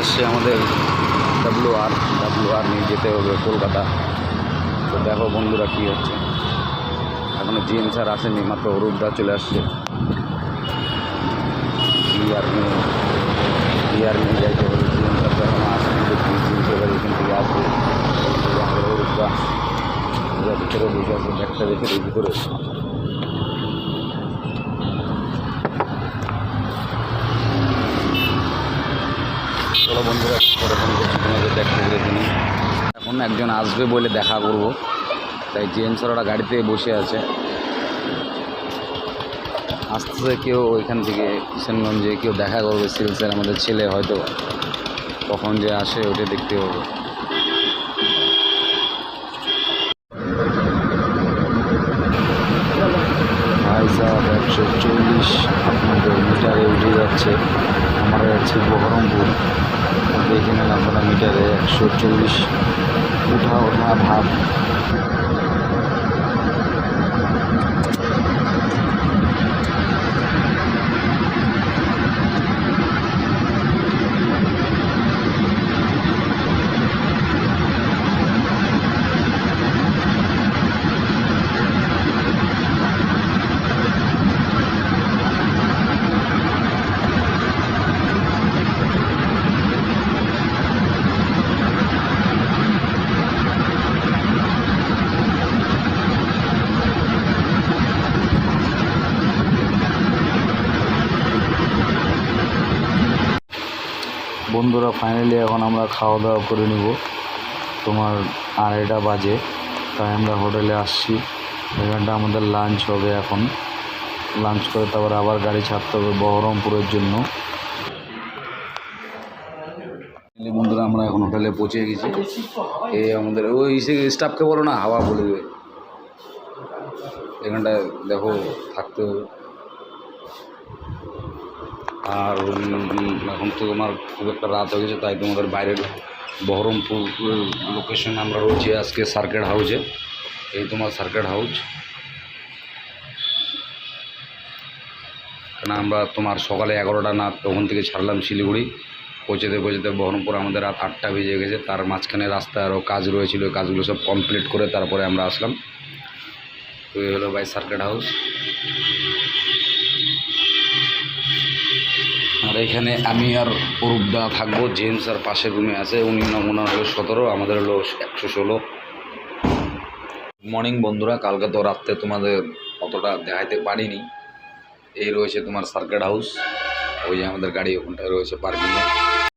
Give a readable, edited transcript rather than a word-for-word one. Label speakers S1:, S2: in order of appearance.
S1: আসছে আমাদের WR নিয়ে যেতে হবে কলকাতা। তো দেখো বন্ধুরা কী হচ্ছে, এখনও জিএম স্যার আসেনি, মাত্র অরূপদা চলে আসছে। ইয়ার নিয়ে যাইতে হবে, জিএম স্যার তো এখনও আসেনি, দেখি জিএম স্যার এখান থেকে আসবে। আমাদের অরূপদা ভিতরে বসে আছে, ব্যাগটা রেখে দিই ভিতরে। চলো বন্ধুরা, পরে ফোন করছি তোমাদের, দেখতে পেরেছি। এখন একজন আসবে বলে দেখা করব, তাই জিএম স্যার ওরা গাড়িতে বসে আছে। আসতেছে কেউ ওইখান থেকে কিষানগঞ্জে, কেউ দেখা করবে সিলসের আমাদের ছেলে, হয়তো কখন যে আসে ওটা দেখতে হবে। ভাই সাহেব 140 আপনাদের মিটারে উঠে যাচ্ছে, আমরা যাচ্ছি বহরমপুর। দেখে নেন আপনারা মিটারে 140 উঠা ভাব। বন্ধুরা ফাইনালি এখন আমরা খাওয়া দাওয়া করে নিব, তোমার 2:30 বাজে, তাই আমরা হোটেলে আসছি। এখানটা আমাদের লাঞ্চ হবে, এখন লাঞ্চ করে তারপর আবার গাড়ি ছাড়তে হবে বহরমপুরের জন্য। বন্ধুরা আমরা এখন হোটেলে পৌঁছে গেছি। এই আমাদের ওই স্টাফকে বলো না, হাওয়া বলে দেবে, এখানটায় দেখো থাকতে হবে। আর এখন তো তোমার খুব একটা রাত হয়ে গেছে, তাই তোমাদের বাইরের বহরমপুর লোকেশনে আমরা রয়েছি আজকে সার্কেট হাউসে। এই তোমার সার্কেট হাউস, কেন আমরা তোমার সকালে 11টা না তখন থেকে ছাড়লাম শিলিগুড়ি, পৌঁছতে বহরমপুর আমাদের রাত 8টা বেজে গেছে। তার মাঝখানে রাস্তায় আরও কাজ রয়েছিল, ওই কাজগুলো সব কমপ্লিট করে তারপরে আমরা আসলাম। তো এই হলো ভাই সার্কেট হাউস। আর এখানে আমি আর অরূপদা থাকবো, জেমস আর পাশের রুমে আছে, ওনার হলো 17, আমাদের হলো 116। মর্নিং বন্ধুরা, কালকে তো রাত্রে তোমাদের অতটা দেখাইতে পারিনি। এই রয়েছে তোমার সার্কেট হাউস, ওই যে আমাদের গাড়ি ওখানটায় রয়েছে পার্কিংয়ে।